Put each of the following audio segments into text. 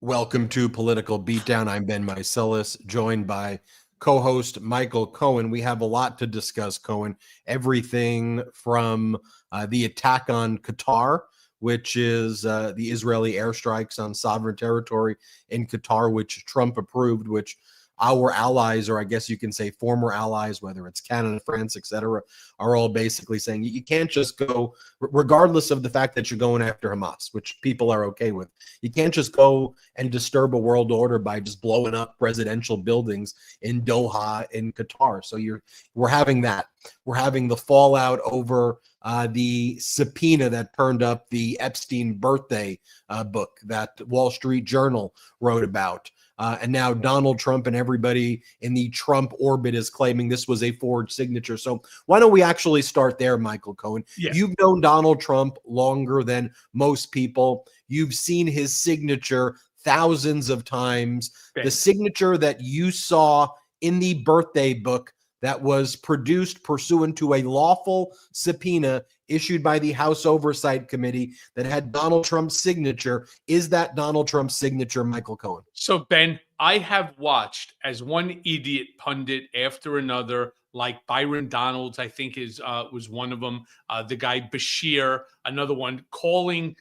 Welcome to Political Beatdown. I'm Ben Meiselas, joined by co-host Michael Cohen. We have a lot to discuss, Cohen. Everything from the attack on Qatar, which is the Israeli airstrikes on sovereign territory in Qatar, which Trump approved, which our allies, or I guess you can say former allies, whether it's Canada, France, etc., are all basically saying you can't just go, regardless of the fact that you're going after Hamas, which people are okay with. You can't just go and disturb a world order by just blowing up residential buildings in Doha, in Qatar. So we're having that. We're having the fallout over the subpoena that turned up the Epstein birthday book that Wall Street Journal wrote about. And now Donald Trump and everybody in the Trump orbit is claiming this was a forged signature. So why don't we actually start there, Michael Cohen? Yeah. You've known Donald Trump longer than most people. You've seen his signature thousands of times. Okay. The signature that you saw in the birthday book that was produced pursuant to a lawful subpoena issued by the House Oversight Committee that had Donald Trump's signature. Is that Donald Trump's signature, Michael Cohen? So, Ben, I have watched as one idiot pundit after another, like Byron Donalds, I think was one of them, the guy Bashir, another one, calling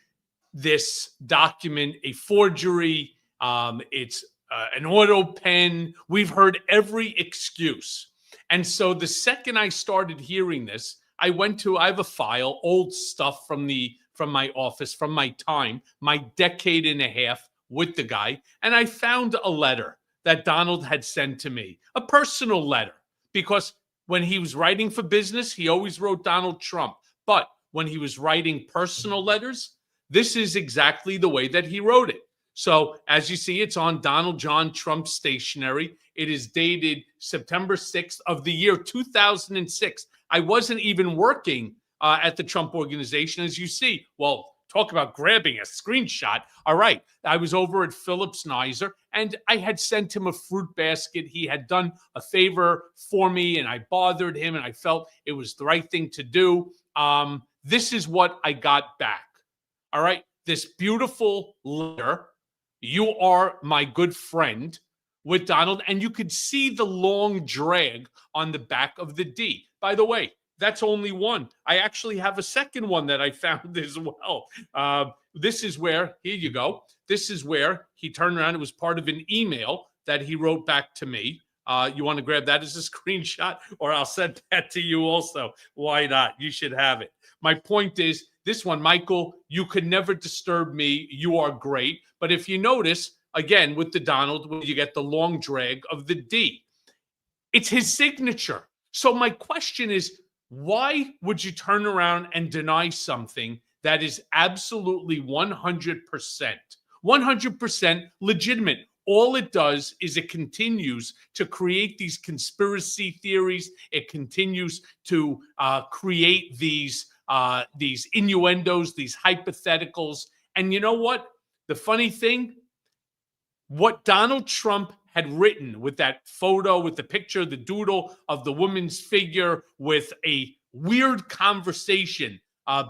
this document a forgery. It's an auto pen. We've heard every excuse. And so the second I started hearing this, I have a file, old stuff from my office, from my time, my decade and a half with the guy. And I found a letter that Donald had sent to me, a personal letter, because when he was writing for business, he always wrote Donald Trump. But when he was writing personal letters, this is exactly the way that he wrote it. So as you see, it's on Donald John Trump stationery. It is dated September 6th of the year 2006. I wasn't even working at the Trump organization, as you see. Well, talk about grabbing a screenshot. All right. I was over at Phillips Nizer, and I had sent him a fruit basket. He had done a favor for me, and I bothered him, and I felt it was the right thing to do. This is what I got back. All right. This beautiful letter. You are my good friend, with Donald, and you could see the long drag on the back of the D. By the way, that's only one. I actually have a second one that I found as well. This is where, here you go. This is where he turned around. It was part of an email that he wrote back to me. You want to grab that as a screenshot, or I'll send that to you also. Why not? You should have it. My point is, this one, Michael, you could never disturb me. You are great. But if you notice, again, with the Donald, when you get the long drag of the D, it's his signature. So my question is, why would you turn around and deny something that is absolutely 100% legitimate? All it does is it continues to create these conspiracy theories. It continues to create these innuendos, these hypotheticals. And you know what? The funny thing, what Donald Trump had written with that photo, with the picture, the doodle of the woman's figure, with a weird conversation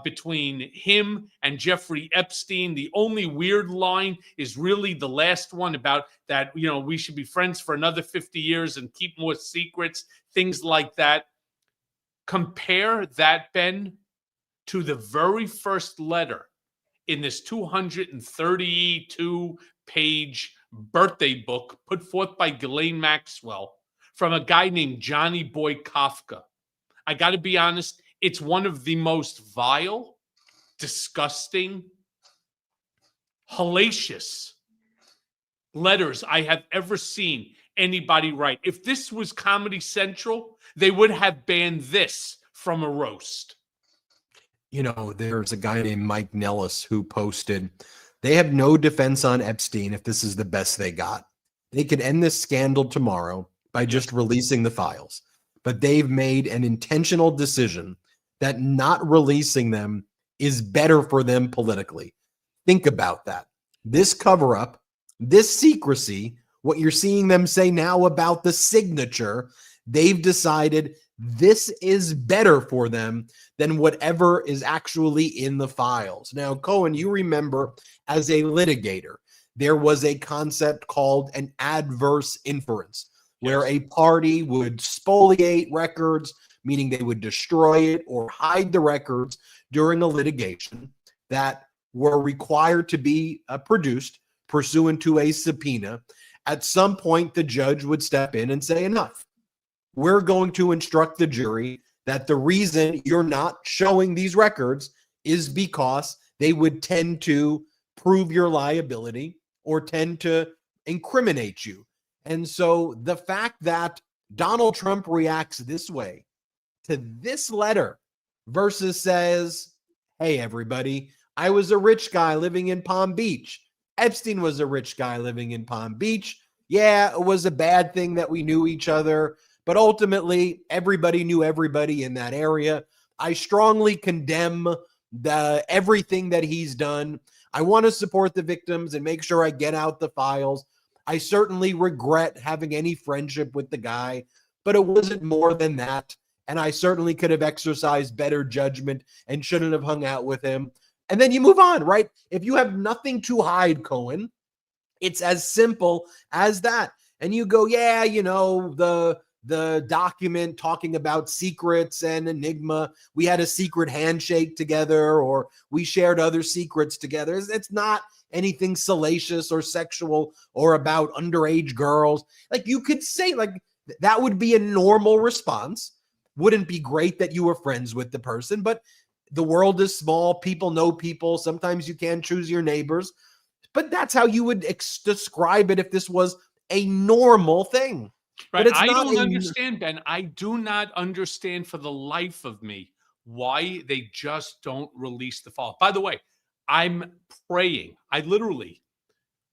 between him and Jeffrey Epstein. The only weird line is really the last one about that, we should be friends for another 50 years and keep more secrets, things like that. Compare that, Ben, to the very first letter in this 232-page birthday book put forth by Ghislaine Maxwell from a guy named Johnny Boy Kafka. I got to be honest, it's one of the most vile, disgusting, hellacious letters I have ever seen anybody write. If this was Comedy Central, they would have banned this from a roast. There's a guy named Mike Nellis who posted, they have no defense on Epstein if this is the best they got. They could end this scandal tomorrow by just releasing the files. But they've made an intentional decision that not releasing them is better for them politically. Think about that. This cover-up, this secrecy, what you're seeing them say now about the signature, they've decided this is better for them than whatever is actually in the files. Now, Cohen, you remember as a litigator, there was a concept called an adverse inference, where a party would spoliate records, meaning they would destroy it or hide the records during a litigation that were required to be produced pursuant to a subpoena. At some point, the judge would step in and say, enough. We're going to instruct the jury that the reason you're not showing these records is because they would tend to prove your liability or tend to incriminate you. And so the fact that Donald Trump reacts this way to this letter versus says, hey, everybody, I was a rich guy living in Palm Beach. Epstein was a rich guy living in Palm Beach. Yeah, it was a bad thing that we knew each other, but ultimately everybody knew everybody in that area. I strongly condemn everything that he's done. I want to support the victims and make sure I get out the files. I certainly regret having any friendship with the guy, but it wasn't more than that. And I certainly could have exercised better judgment and shouldn't have hung out with him. And then you move on, right? If you have nothing to hide, Cohen, it's as simple as that. And you go, yeah, you know, the document talking about secrets and Enigma, we had a secret handshake together, or we shared other secrets together. It's not anything salacious or sexual or about underage girls. Like, you could say, like, that would be a normal response. Wouldn't be great that you were friends with the person, but the world is small. People know people. Sometimes you can't choose your neighbors, but that's how you would describe it if this was a normal thing. Right. But it's I not don't understand, Ben. I do not understand for the life of me why they just don't release the file. By the way, I'm praying. I literally,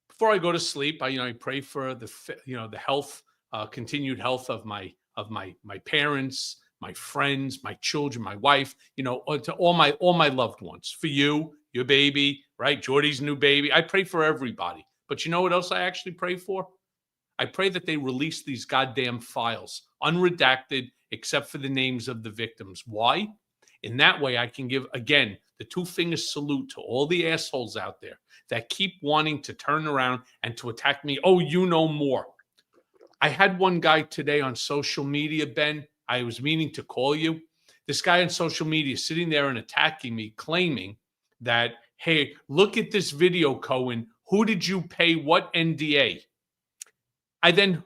before I go to sleep, I pray for the health, continued health of my parents, my friends, my children, my wife, to all my loved ones, for you, your baby, right? Jordy's new baby. I pray for everybody. But you know what else I actually pray for? I pray that they release these goddamn files, unredacted, except for the names of the victims. Why? In that way, I can give, again, the two-finger salute to all the assholes out there that keep wanting to turn around and to attack me. Oh, you know more. I had one guy today on social media, Ben. I was meaning to call you. This guy on social media sitting there and attacking me, claiming that, hey, look at this video, Cohen. Who did you pay what NDA? I then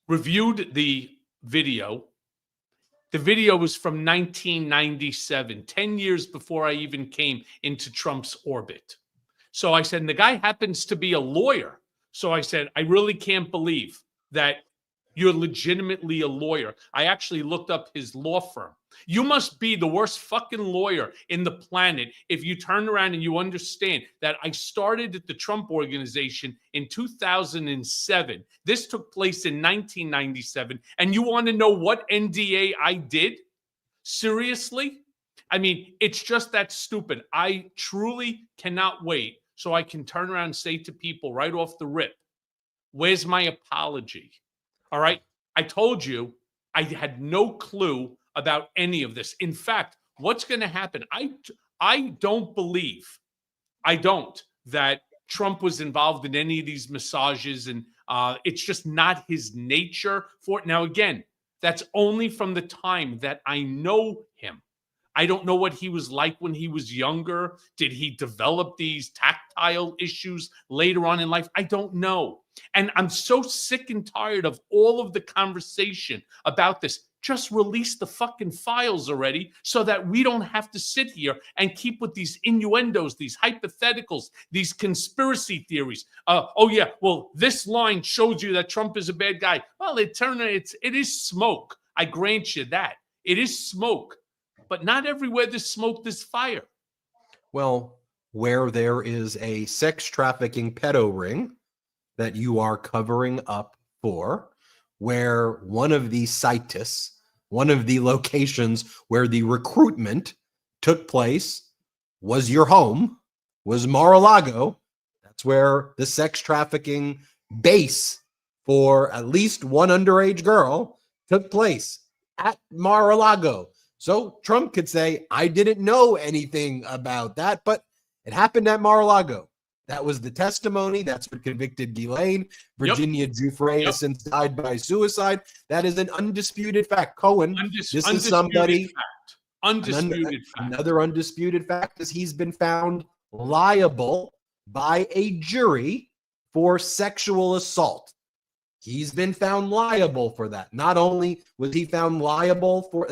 reviewed the video. The video was from 1997, 10 years before I even came into Trump's orbit. So I said, and the guy happens to be a lawyer. So I said, I really can't believe that you're legitimately a lawyer. I actually looked up his law firm. You must be the worst fucking lawyer in the planet if you turn around and you understand that I started at the Trump Organization in 2007. This took place in 1997. And you want to know what NDA I did? Seriously? I mean, it's just that stupid. I truly cannot wait so I can turn around and say to people right off the rip, where's my apology? All right. I told you I had no clue about any of this. In fact, what's going to happen? I don't believe, that Trump was involved in any of these massages, and it's just not his nature for it. Now, again, that's only from the time that I know him. I don't know what he was like when he was younger. Did he develop these tactile issues later on in life? I don't know. And I'm so sick and tired of all of the conversation about this. Just release the fucking files already so that we don't have to sit here and keep with these innuendos, these hypotheticals, these conspiracy theories. Oh yeah, well, this line shows you that Trump is a bad guy. Well, it is smoke. I grant you that. It is smoke. But not everywhere there's smoke, there's fire. Well, where there is a sex trafficking pedo ring that you are covering up for, where one of the situs, one of the locations where the recruitment took place was your home, was Mar-a-Lago. That's where the sex trafficking base for at least one underage girl took place, at Mar-a-Lago. So Trump could say, I didn't know anything about that, but it happened at Mar-a-Lago. That was the testimony. That's what convicted Ghislaine. Yep. Virginia Giuffre has since died by suicide. That is an undisputed fact. Cohen, this is somebody. Fact. Undisputed fact. Another undisputed fact is he's been found liable by a jury for sexual assault. He's been found liable for that. Not only was he found liable for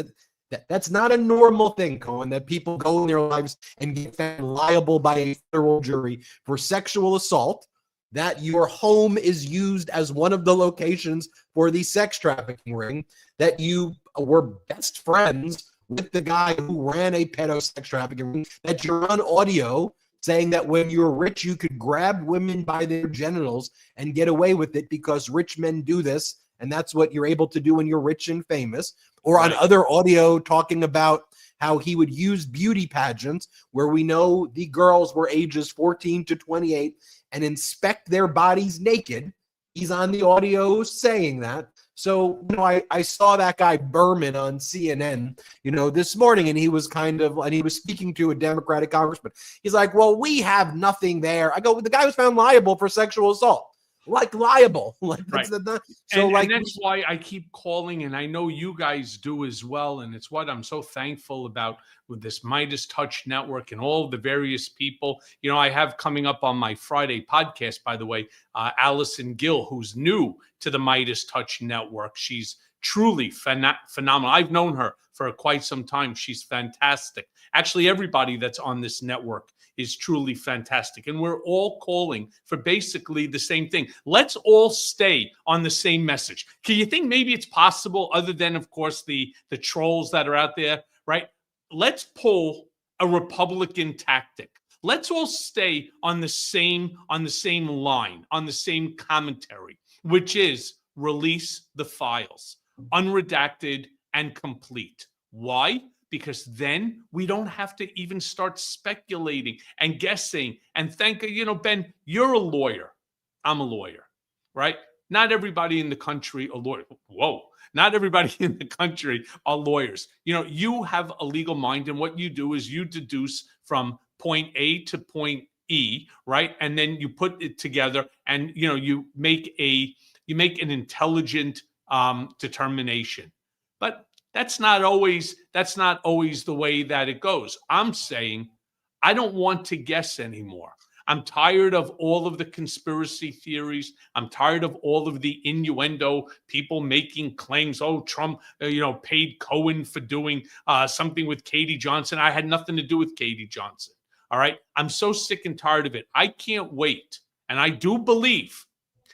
that's not a normal thing, Cohen, that people go in their lives and get found liable by a federal jury for sexual assault, that your home is used as one of the locations for the sex trafficking ring, that you were best friends with the guy who ran a pedo sex trafficking ring, that you're on audio saying that when you're rich, you could grab women by their genitals and get away with it because rich men do this. And that's what you're able to do when you're rich and famous. Or on other audio talking about how he would use beauty pageants where we know the girls were ages 14 to 28 and inspect their bodies naked. He's on the audio saying that. So, I saw that guy Berman on CNN, this morning, and he was speaking to a Democratic congressman. He's like, well, we have nothing there. I go, the guy was found liable for sexual assault. Liable. Right. And that's why I keep calling, and I know you guys do as well, and it's what I'm so thankful about with this Midas Touch Network and all the various people. I have coming up on my Friday podcast, by the way, Allison Gill, who's new to the Midas Touch Network. She's truly phenomenal. I've known her for quite some time. She's fantastic. Actually, everybody that's on this network is truly fantastic. And we're all calling for basically the same thing. Let's all stay on the same message. Can you think maybe it's possible, other than, of course, the trolls that are out there, right? Let's pull a Republican tactic. Let's all stay on the same line, on the same commentary, which is release the files, unredacted and complete. Why? Because then we don't have to even start speculating and guessing and Ben, you're a lawyer. I'm a lawyer, right? Not everybody in the country are lawyers. Whoa. Not everybody in the country are lawyers. You have a legal mind, and what you do is you deduce from point A to point E, right? And then you put it together and, you make an intelligent determination. But that's not always the way that it goes. I'm saying I don't want to guess anymore. I'm tired of all of the conspiracy theories. I'm tired of all of the innuendo, people making claims. Oh, Trump, paid Cohen for doing something with Katie Johnson. I had nothing to do with Katie Johnson. All right. I'm so sick and tired of it. I can't wait. And I do believe,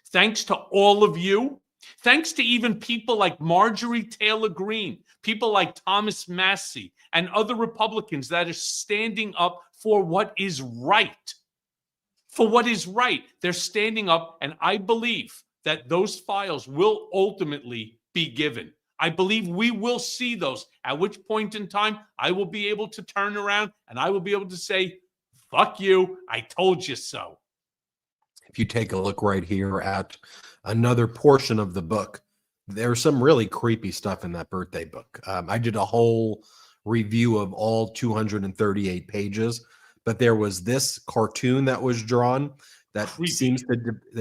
thanks to all of you, thanks to even people like Marjorie Taylor Greene, people like Thomas Massey, and other Republicans that are standing up for what is right. For what is right. They're standing up, and I believe that those files will ultimately be given. I believe we will see those, at which point in time I will be able to turn around and I will be able to say, fuck you, I told you so. If you take a look right here at another portion of the book, there's some really creepy stuff in that birthday book. I did a whole review of all 238 pages, but there was this cartoon that was drawn that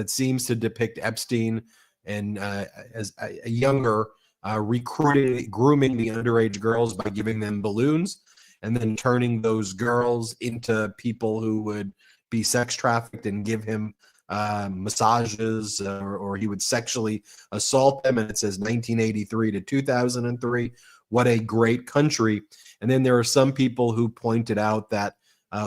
seems to depict Epstein and as a younger grooming the underage girls by giving them balloons and then turning those girls into people who would be sex trafficked and give him massages or he would sexually assault them. And it says 1983 to 2003. What a great country. And then there are some people who pointed out that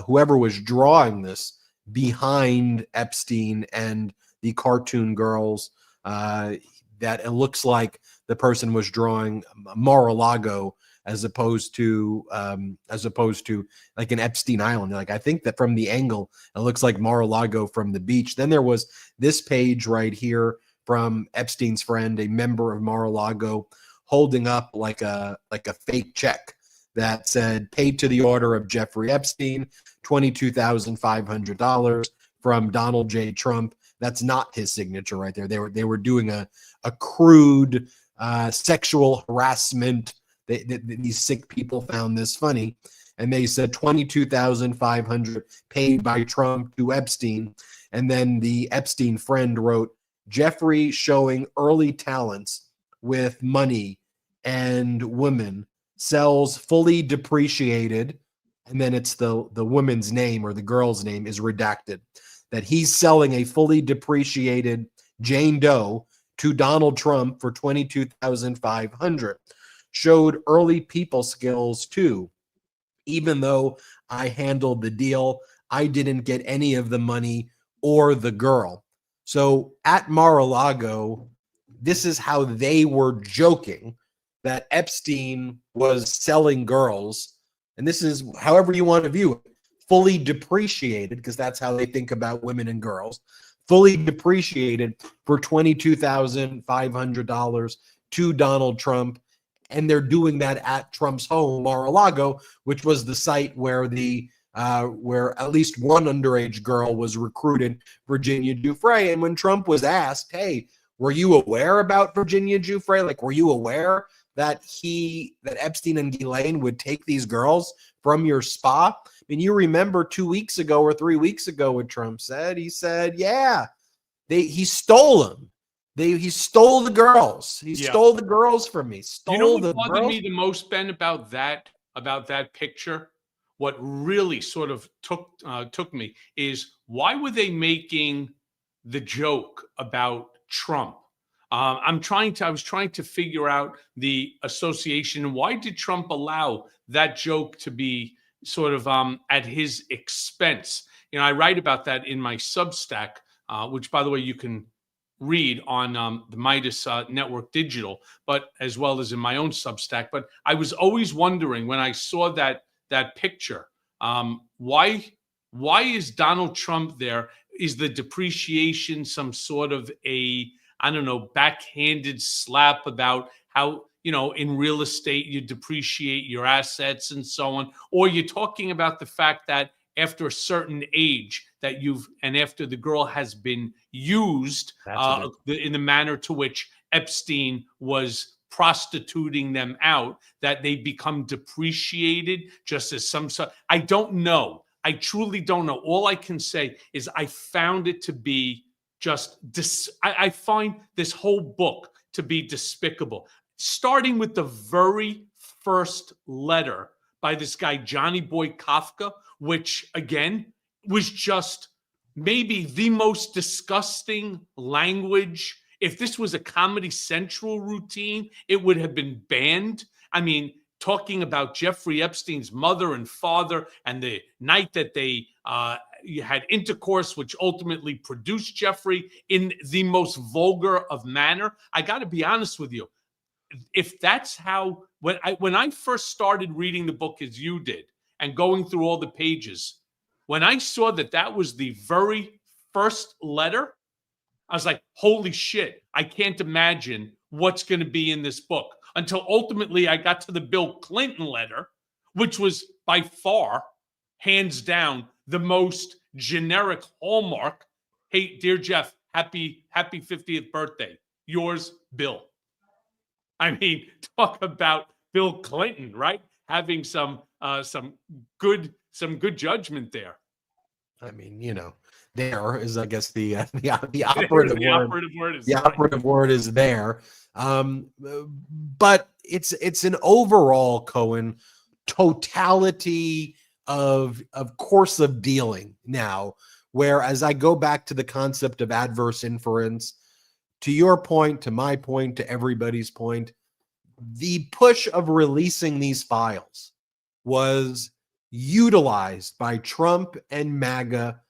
whoever was drawing this behind Epstein and the cartoon girls, that it looks like the person was drawing Mar-a-Lago as opposed to like an Epstein Island. Like, I think that from the angle, it looks like Mar-a-Lago from the beach. Then there was this page right here from Epstein's friend, a member of Mar-a-Lago, holding up like a fake check that said, paid to the order of Jeffrey Epstein, $22,500 from Donald J. Trump. That's not his signature right there. They were doing a crude sexual harassment. These sick people found this funny. and they said 22,500 paid by Trump to Epstein. And then the Epstein friend wrote, Jeffrey showing early talents with money and women, sells fully depreciated, and then it's the woman's name or the girl's name is redacted, that he's selling a fully depreciated Jane Doe to Donald Trump for 22,500. Showed early people skills too. Even though I handled the deal, I didn't get any of the money or the girl. So at Mar-a-Lago, this is how they were joking that Epstein was selling girls. And this is however you want to view it, fully depreciated, because that's how they think about women and girls, fully depreciated for $22,500 to Donald Trump. And they're doing that at Trump's home, Mar-a-Lago, which was the site where where at least one underage girl was recruited, Virginia Giuffre. And when Trump was asked, hey, were you aware about Virginia Giuffre? Like, were you aware that Epstein and Ghislaine would take these girls from your spa? I mean, you remember 2 weeks ago or 3 weeks ago what Trump said? He said, yeah, he stole them. He stole the girls. He stole the girls from me. You know what bothered me the most, Ben, about that picture? What really sort of took me is, why were they making the joke about Trump? I was trying to figure out the association. Why did Trump allow that joke to be sort of at his expense? You know, I write about that in my Substack, which, by the way, you can read on the Midas Network Digital, but as well as in my own Substack. But I was always wondering when I saw that picture, why is Donald Trump there? Is the depreciation some sort of backhanded slap about how, in real estate you depreciate your assets and so on? Or you're talking about the fact that after a certain age after the girl has been used in the manner to which Epstein was prostituting them out, that they become depreciated just as some sort. I don't know. I truly don't know. All I can say is I found it to be just I find this whole book to be despicable, starting with the very first letter by this guy Johnny Boy Kafka, which again was just maybe the most disgusting language. If this was a Comedy Central routine, it would have been banned. I mean, talking about Jeffrey Epstein's mother and father and the night that they had intercourse, which ultimately produced Jeffrey, in the most vulgar of manner. I got to be honest with you. If that's how, when I first started reading the book as you did and going through all the pages, when I saw that was the very first letter, I was like, holy shit, I can't imagine what's going to be in this book. Until ultimately I got to the Bill Clinton letter, which was by far, hands down, the most generic hallmark. Hey, dear Jeff, happy 50th birthday. Yours, Bill. I mean, talk about Bill Clinton, right? Having some good judgment there. I mean, there is, I guess, the operative word. The operative word is there. But it's an overall, Cohen, totality of course of dealing now, where, as I go back to the concept of adverse inference, to your point, to my point, to everybody's point, the push of releasing these files was utilized by Trump and MAGA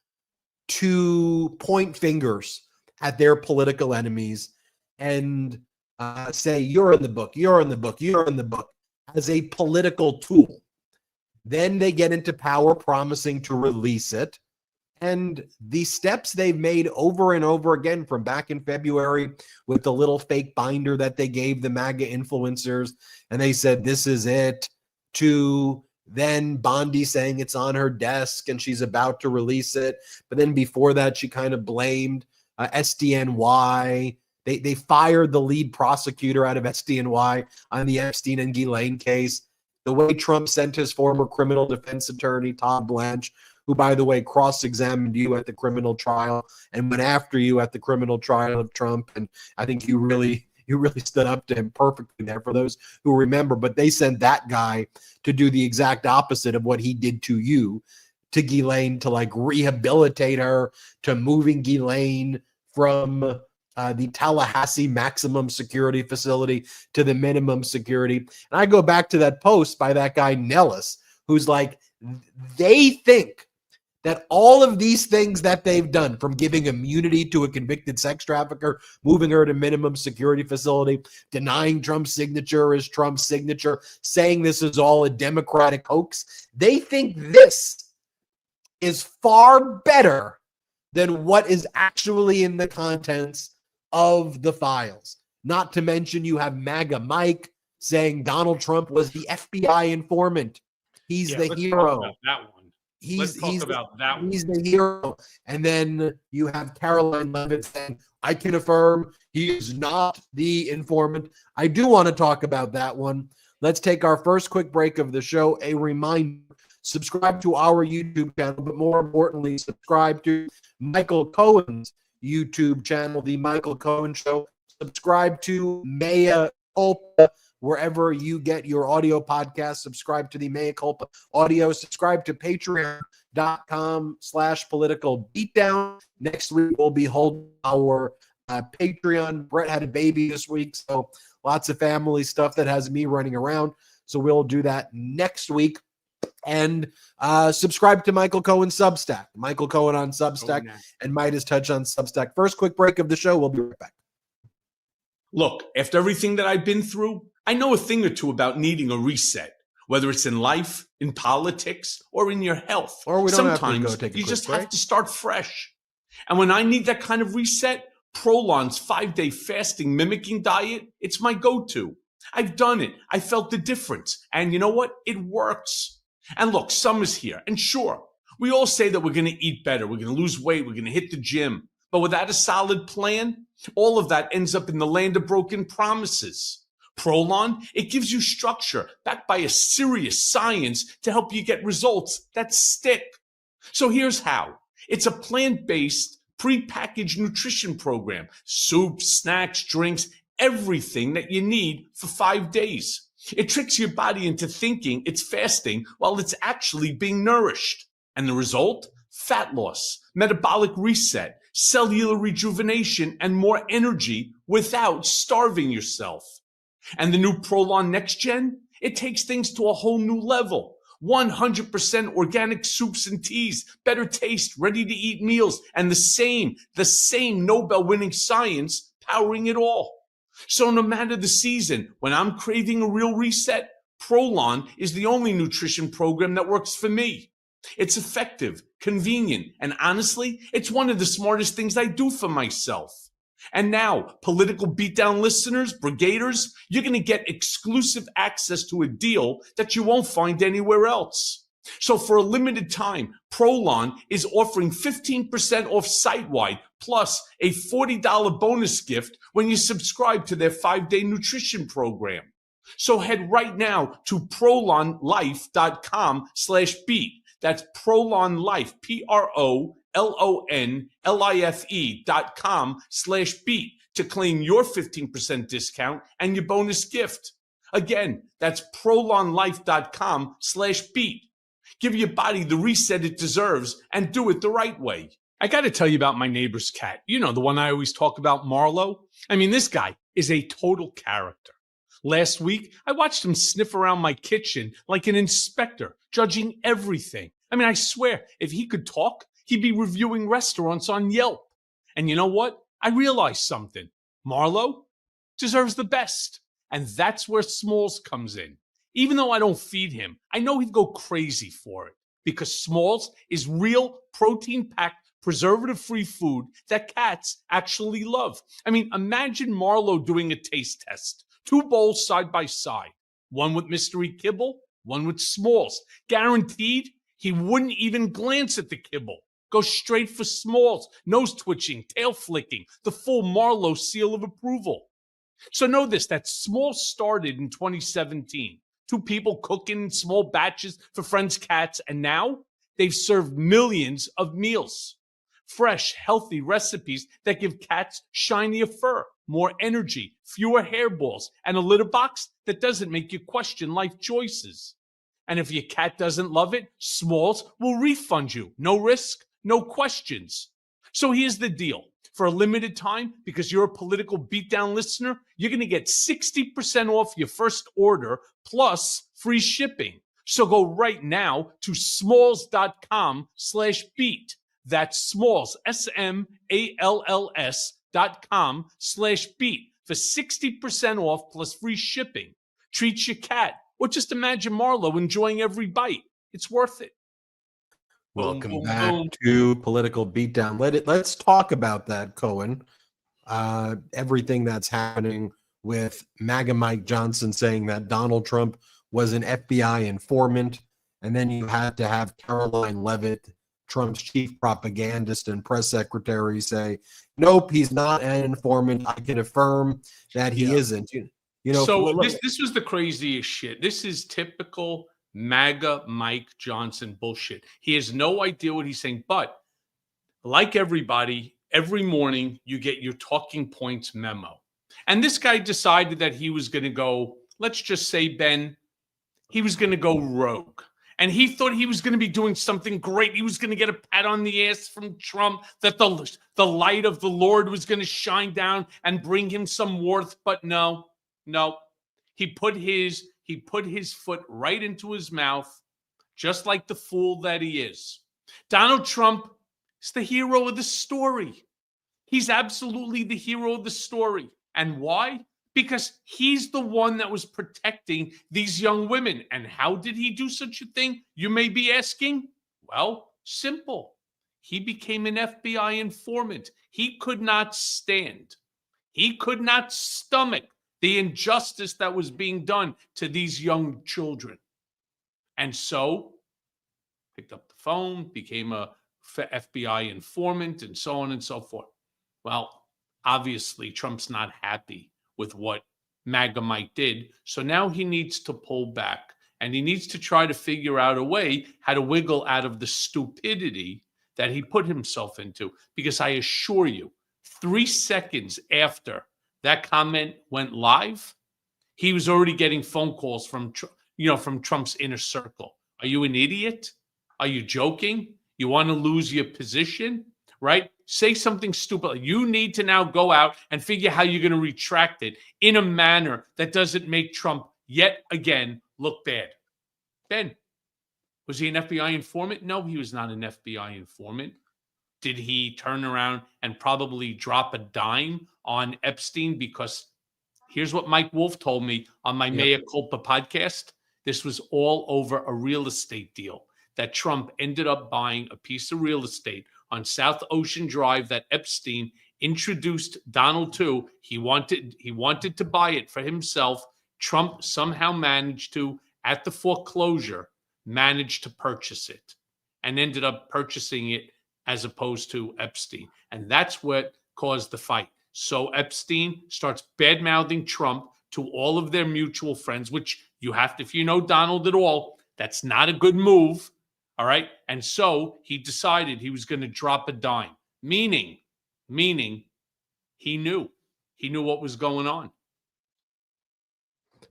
to point fingers at their political enemies and say, you're in the book, you're in the book, you're in the book, as a political tool. Then they get into power promising to release it. And the steps they've made over and over again, from back in February with the little fake binder that they gave the MAGA influencers, and they said, this is it, to then Bondi saying it's on her desk and she's about to release it. But then before that, she kind of blamed SDNY. They fired the lead prosecutor out of SDNY on the Epstein and Ghislaine case. the way Trump sent his former criminal defense attorney, Todd Blanche, who, by the way, cross-examined you at the criminal trial and went after you at the criminal trial of Trump. And I think you really stood up to him perfectly there, for those who remember. But they sent that guy to do the exact opposite of what he did to you, to Ghislaine, to like rehabilitate her, to moving Ghislaine from the Tallahassee maximum security facility to the minimum security. And I go back to that post by that guy Nellis, who's like, they think that all of these things that they've done, from giving immunity to a convicted sex trafficker, moving her to minimum security facility, denying Trump's signature is Trump's signature, saying this is all a Democratic hoax, they think this is far better than what is actually in the contents of the files. Not to mention, you have MAGA Mike saying Donald Trump was the FBI informant. He's the hero. That one. He's the hero. And then you have Caroline Levitt saying, I can affirm he is not the informant. I do want to talk about that one. Let's take our first quick break of the show. A reminder, subscribe to our YouTube channel, but more importantly, subscribe to Michael Cohen's YouTube channel, The Michael Cohen Show. Subscribe to Mea Culpa, wherever you get your audio podcast. Subscribe to the Mea Culpa audio. Subscribe to patreon.com/political beatdown. Next week, we'll be holding our Patreon. Brett had a baby this week, so lots of family stuff that has me running around. So we'll do that next week. And subscribe to Michael Cohen Substack. Michael Cohen on Substack and Midas Touch on Substack. First quick break of the show. We'll be right back. Look, after everything that I've been through, I know a thing or two about needing a reset, whether it's in life, in politics, or in your health. Or we don't Sometimes have to go take a you quick just break. have to start fresh. And when I need that kind of reset, Prolon's 5-day fasting mimicking diet, it's my go-to. I've done it. I felt the difference. And you know what? It works. And look, summer's here. And sure, we all say that we're going to eat better. We're going to lose weight. We're going to hit the gym. But without a solid plan, all of that ends up in the land of broken promises. Prolon, it gives you structure backed by a serious science to help you get results that stick. So here's how. It's a plant-based, pre-packaged nutrition program. Soups, snacks, drinks, everything that you need for 5 days. It tricks your body into thinking it's fasting while it's actually being nourished. And the result? Fat loss, metabolic reset, cellular rejuvenation, and more energy without starving yourself. And the new Prolon Next Gen? It takes things to a whole new level. 100% organic soups and teas, better taste, ready-to-eat meals, and the same Nobel-winning science powering it all. So no matter the season, when I'm craving a real reset, Prolon is the only nutrition program that works for me. It's effective, convenient, and honestly, it's one of the smartest things I do for myself. And now, Political Beatdown listeners, brigaders, you're going to get exclusive access to a deal that you won't find anywhere else. So for a limited time, Prolon is offering 15% off site-wide, plus a $40 bonus gift when you subscribe to their 5-day nutrition program. So head right now to prolonlife.com/beat. That's prolonlife, prolonlife.com/beat to claim your 15% discount and your bonus gift. Again, that's prolonlife.com/beat. Give your body the reset it deserves and do it the right way. I got to tell you about my neighbor's cat. You know, the one I always talk about, Marlo. I mean, this guy is a total character. Last week, I watched him sniff around my kitchen like an inspector, judging everything. I mean, I swear, if he could talk, he'd be reviewing restaurants on Yelp. And you know what? I realized something. Marlo deserves the best. And that's where Smalls comes in. Even though I don't feed him, I know he'd go crazy for it because Smalls is real protein-packed, preservative-free food that cats actually love. I mean, imagine Marlo doing a taste test. 2 bowls side by side, one with mystery kibble, one with Smalls. Guaranteed, he wouldn't even glance at the kibble. Go straight for Smalls, nose twitching, tail flicking, the full Marlo seal of approval. So know this, that Smalls started in 2017. Two people cooking in small batches for friends' cats, and now they've served millions of meals. Fresh, healthy recipes that give cats shinier fur, more energy, fewer hairballs, and a litter box that doesn't make you question life choices. And if your cat doesn't love it, Smalls will refund you. No risk, no questions. So here's the deal. For a limited time, because you're a Political Beatdown listener, you're going to get 60% off your first order plus free shipping. So go right now to smalls.com/beat. That's Smalls, SMALLS.com/beat for 60% off plus free shipping. Treat your cat, or just imagine Marlo enjoying every bite. It's worth it. Welcome Boom, boom, back boom. to Political Beatdown. Let's talk about that, Cohen. Everything that's happening with MAGA Mike Johnson saying that Donald Trump was an FBI informant, and then you had to have Caroline Leavitt, Trump's chief propagandist and press secretary, say, "Nope, he's not an informant. I can affirm that he isn't." You know, so this was the craziest shit. This is typical MAGA Mike Johnson bullshit. He has no idea what he's saying, but like everybody, every morning you get your talking points memo. And this guy decided that he was going to go, let's just say, Ben, he was going to go rogue. And he thought he was going to be doing something great. He was going to get a pat on the ass from Trump, that the light of the Lord was going to shine down and bring him some worth. But no. He put his foot right into his mouth, just like the fool that he is. Donald Trump is the hero of the story. He's absolutely the hero of the story. And why? Because he's the one that was protecting these young women. And how did he do such a thing, you may be asking? Well, simple. He became an FBI informant. He could not stand. He could not stomach the injustice that was being done to these young children. And so picked up the phone, became a FBI informant, and so on and so forth. Well, obviously, Trump's not happy with what MAGA Mike did. So now he needs to pull back, and he needs to try to figure out a way how to wiggle out of the stupidity that he put himself into. Because I assure you, 3 seconds after that comment went live, he was already getting phone calls from Trump's inner circle. Are you an idiot? Are you joking? You want to lose your position, right? Say something stupid. You need to now go out and figure how you're going to retract it in a manner that doesn't make Trump yet again look bad. Ben, was he an FBI informant? No, he was not an FBI informant. Did he turn around and probably drop a dime on Epstein? Because here's what Mike Wolf told me on my Mea Culpa podcast. This was all over a real estate deal that Trump ended up buying a piece of real estate on South Ocean Drive that Epstein introduced Donald to. He wanted to buy it for himself. Trump somehow managed to, at the foreclosure, managed to purchase it and ended up purchasing it as opposed to Epstein. And that's what caused the fight. So Epstein starts bad-mouthing Trump to all of their mutual friends, which you have to, if you know Donald at all, that's not a good move. All right. And so he decided he was going to drop a dime, meaning he knew what was going on.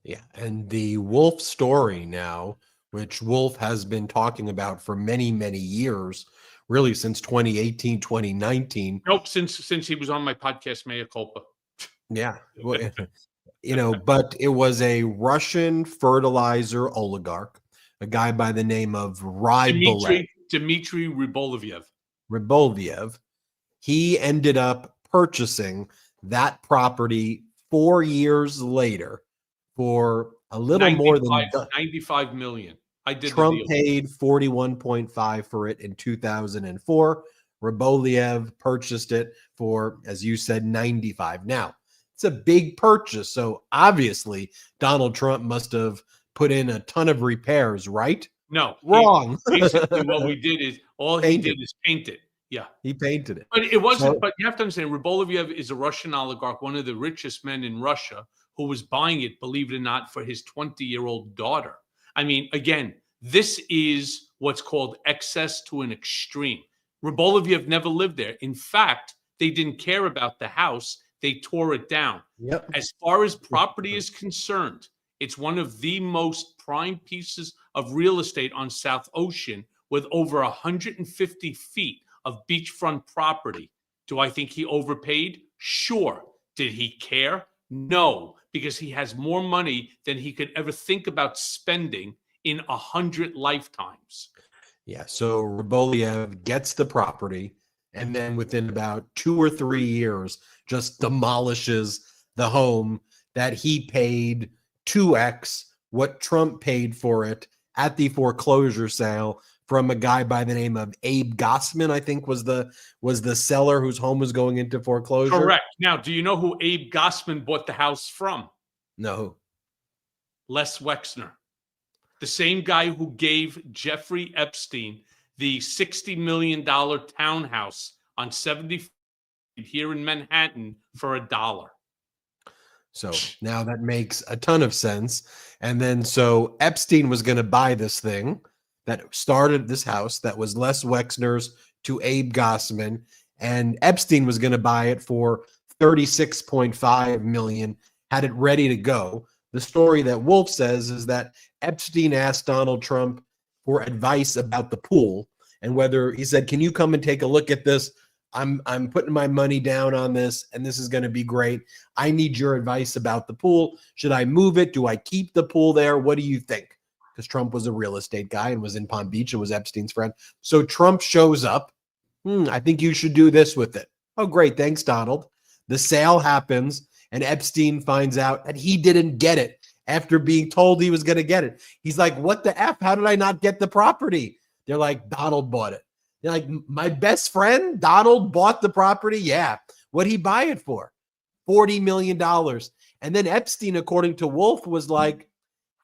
Yeah. And the Wolf story now, which Wolf has been talking about for many, many years, really since 2018, 2019. Nope. Since he was on my podcast, Mea Culpa. Yeah. But it was a Russian fertilizer oligarch, a guy by the name of Dmitry Ryboloviev. He ended up purchasing that property 4 years later for a little more than $95 million. Trump paid 41.5 for it in 2004. Ryboloviev purchased it for, as you said, 95. Now, it's a big purchase, so obviously Donald Trump must have put in a ton of repairs, right? No, wrong. Basically, what we did is he did is paint it. Yeah, he painted it, but it wasn't. But you have to understand, Ryboloviev is a Russian oligarch, one of the richest men in Russia, who was buying it, believe it or not, for his 20-year-old daughter. I mean, again, this is what's called excess to an extreme. Rybolovlev never lived there. In fact, they didn't care about the house. They tore it down. Yep. As far as property is concerned, it's one of the most prime pieces of real estate on South Ocean, with over 150 feet of beachfront property. Do I think he overpaid? Sure. Did he care? No, because he has more money than he could ever think about spending in 100 lifetimes. Yeah. So Rybolovlev gets the property, and then within about 2 or 3 years, just demolishes the home that he paid 2x what Trump paid for it at the foreclosure sale from a guy by the name of Abe Gossman, I think was the seller whose home was going into foreclosure. Correct. Now, do you know who Abe Gossman bought the house from? No. Les Wexner, the same guy who gave Jeffrey Epstein the $60 million townhouse on 70th here in Manhattan for $1. So now that makes a ton of sense. And then so Epstein was going to buy this thing that started this house that was Les Wexner's to Abe Gossman, and Epstein was going to buy it for $36.5 million, had it ready to go. The story that Wolf says is that Epstein asked Donald Trump for advice about the pool, and whether he said, "Can you come and take a look at this? I'm putting my money down on this, and this is going to be great. I need your advice about the pool. Should I move it? Do I keep the pool there? What do you think?" Because Trump was a real estate guy and was in Palm Beach and was Epstein's friend. So Trump shows up. I think you should do this with it. Oh, great. Thanks, Donald. The sale happens, and Epstein finds out that he didn't get it after being told he was going to get it. He's like, what the F? How did I not get the property? They're like, Donald bought it. They're like, my best friend, Donald, bought the property? Yeah. What'd he buy it for? $40 million. And then Epstein, according to Wolf, was like,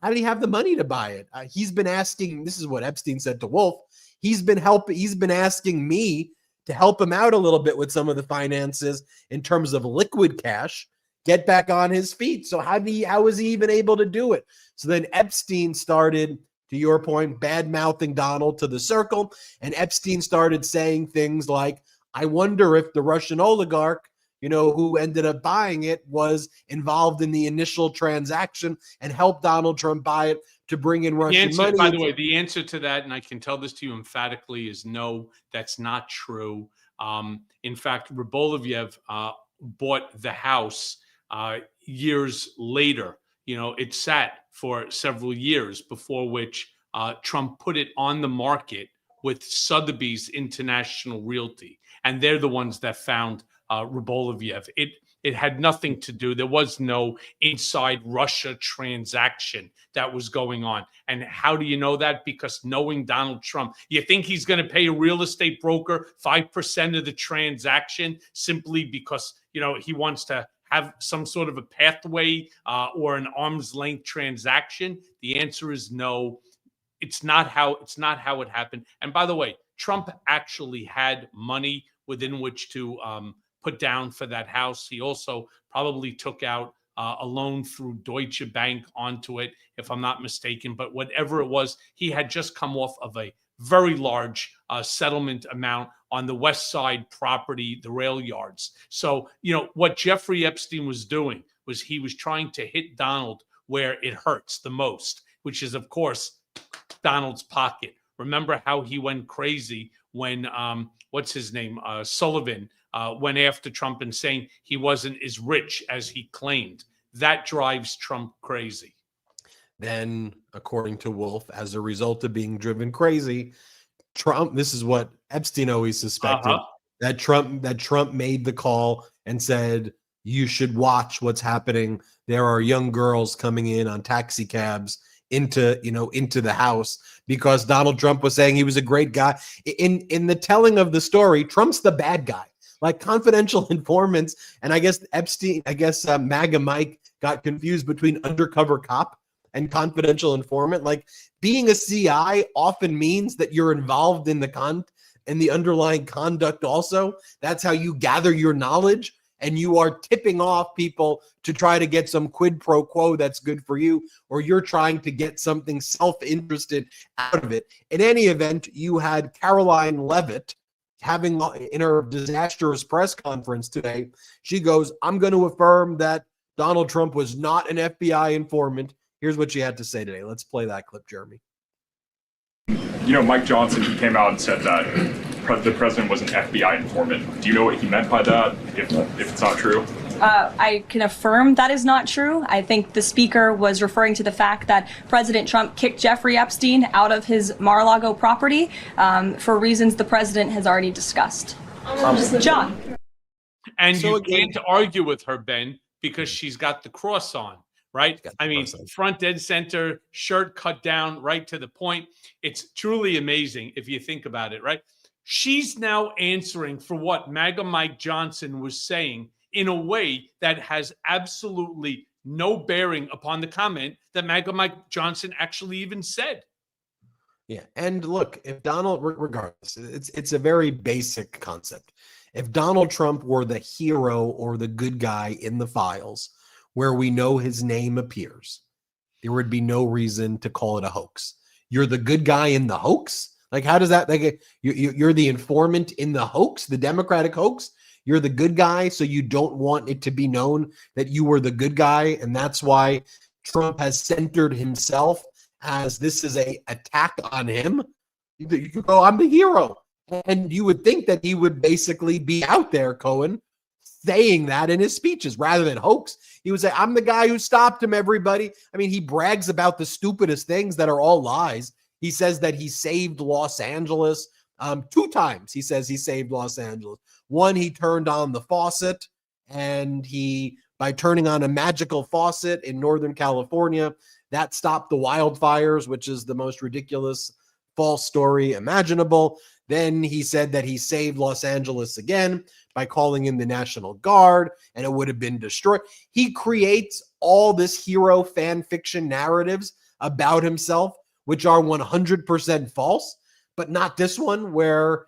how did he have the money to buy it? He's been asking, this is what Epstein said to Wolf, he's been asking me to help him out a little bit with some of the finances in terms of liquid cash, get back on his feet. So how was he even able to do it? So then Epstein started, to your point, bad-mouthing Donald to the circle, and Epstein started saying things like, I wonder if the Russian oligarch, who ended up buying it, was involved in the initial transaction and helped Donald Trump buy it to bring in Russian money. By the way, the answer to that, and I can tell this to you emphatically, is no, that's not true. In fact, Rybolovlev bought the house years later. It sat for several years, before which Trump put it on the market with Sotheby's International Realty. And they're the ones that found Rybolovlev. It had nothing to do. There was no inside Russia transaction that was going on. And how do you know that? Because knowing Donald Trump, you think he's going to pay a real estate broker 5% of the transaction simply because, he wants to have some sort of a pathway or an arm's length transaction? The answer is no. It's not how it happened. And by the way, Trump actually had money within which to put down for that house. He also probably took out a loan through Deutsche Bank onto it, if I'm not mistaken. But whatever it was, he had just come off of a very large settlement amount on the West Side property, the rail yards. So, what Jeffrey Epstein was doing was he was trying to hit Donald where it hurts the most, which is, of course, Donald's pocket. Remember how he went crazy when, what's his name, Sullivan, went after Trump and saying he wasn't as rich as he claimed. That drives Trump crazy. Then, according to Wolf, as a result of being driven crazy, Trump, this is what Epstein always suspected, that Trump made the call and said, you should watch what's happening. There are young girls coming in on taxi cabs into the house, because Donald Trump was saying he was a great guy. In the telling of the story, Trump's the bad guy. Like confidential informants, and I guess MAGA Mike got confused between undercover cop and confidential informant. Like being a CI often means that you're involved in the underlying conduct also. That's how you gather your knowledge and you are tipping off people to try to get some quid pro quo that's good for you, or you're trying to get something self-interested out of it. In any event, you had Caroline Leavitt having in her disastrous press conference today, she goes, I'm going to affirm that Donald Trump was not an FBI informant. Here's what she had to say today. Let's play that clip, Jeremy. Mike Johnson, he came out and said that the president was an FBI informant. Do you know what he meant by that, if it's not true? I can affirm that is not true. I think the speaker was referring to the fact that President Trump kicked Jeffrey Epstein out of his Mar-a-Lago property for reasons the president has already discussed. John. And so you can't argue with her, Ben, because she's got the cross on, right? I mean, front dead center, shirt cut down, right to the point. It's truly amazing if you think about it, right? She's now answering for what MAGA Mike Johnson was saying in a way that has absolutely no bearing upon the comment that MAGA Mike Johnson actually even said. Yeah, and look, if Donald, regardless, it's a very basic concept. If Donald Trump were the hero or the good guy in the files where we know his name appears, there would be no reason to call it a hoax. You're the good guy in the hoax? Like, how does that, like, you're the informant in the hoax, the Democratic hoax? You're the good guy, so you don't want it to be known that you were the good guy, and that's why Trump has centered himself as this is a attack on him. You could go, I'm the hero. And you would think that he would basically be out there, Cohen, saying that in his speeches rather than hoax. He would say, I'm the guy who stopped him, everybody. I mean, he brags about the stupidest things that are all lies. He says that he saved Los Angeles 2 times. He says he saved Los Angeles. One, he turned on the faucet, and by turning on a magical faucet in Northern California, that stopped the wildfires, which is the most ridiculous false story imaginable. Then he said that he saved Los Angeles again by calling in the National Guard, and it would have been destroyed. He creates all this hero fan fiction narratives about himself, which are 100% false, but not this one where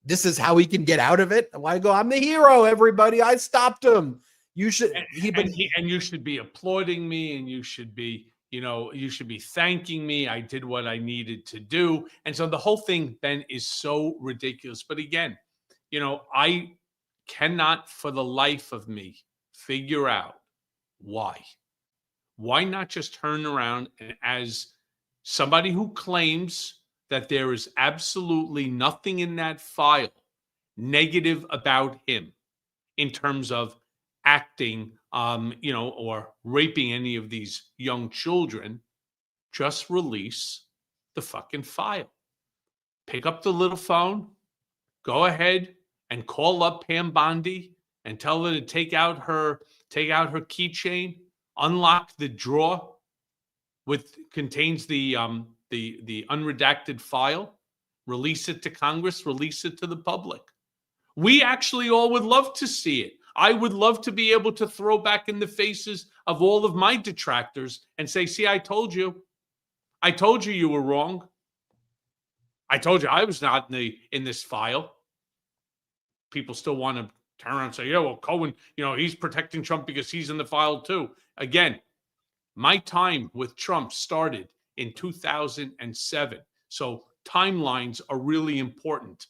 this is how he can get out of it. Why go, I'm the hero, everybody. I stopped him. You should, and you should be applauding me, and you should be, you should be thanking me. I did what I needed to do. And so the whole thing, Ben, is so ridiculous. But again, I cannot for the life of me figure out why. Why not just turn around and, as somebody who claims that there is absolutely nothing in that file negative about him in terms of acting, or raping any of these young children, just release the fucking file. Pick up the little phone, go ahead and call up Pam Bondi and tell her to take out her keychain, unlock the drawer contains the unredacted file, release it to Congress, release it to the public. We actually all would love to see it. I would love to be able to throw back in the faces of all of my detractors and say, see, I told you. I told you you were wrong. I told you I was not in this file. People still want to turn around and say, yeah, well, Cohen, he's protecting Trump because he's in the file too. Again, my time with Trump started in 2007. So timelines are really important.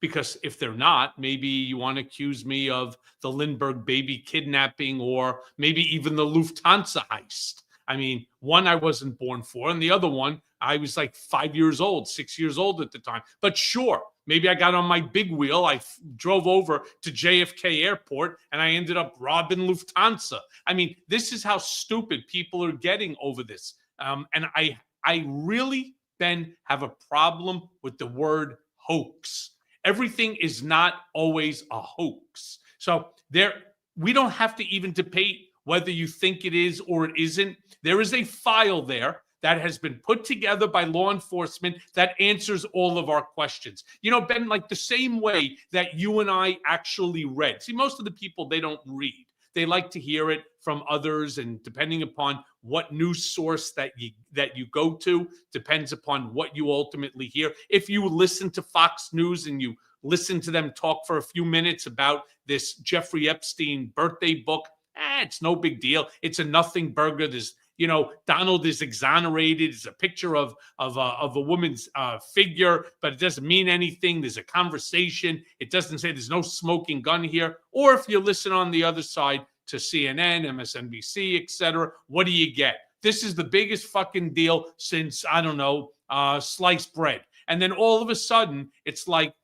Because if they're not, maybe you want to accuse me of the Lindbergh baby kidnapping, or maybe even the Lufthansa heist. I mean, one I wasn't born for, and the other one, I was like 5 years old, 6 years old at the time. But sure, maybe I got on my big wheel, I drove over to JFK Airport, and I ended up robbing Lufthansa. I mean, this is how stupid people are getting over this. And I really, Ben, have a problem with the word hoax. Everything is not always a hoax. So we don't have to even debate whether you think it is or it isn't. There is a file there that has been put together by law enforcement that answers all of our questions. Ben, like the same way that you and I actually read. See, most of the people, they don't read. They like to hear it from others, and depending upon what news source that you go to, depends upon what you ultimately hear. If you listen to Fox News and you listen to them talk for a few minutes about this Jeffrey Epstein birthday book. It's no big deal. It's a nothing burger. There's, Donald is exonerated. It's a picture of a woman's figure, but it doesn't mean anything. There's a conversation. It doesn't say there's no smoking gun here. Or if you listen on the other side to CNN, MSNBC, etc., what do you get? This is the biggest fucking deal since, I don't know, sliced bread. And then all of a sudden, it's like,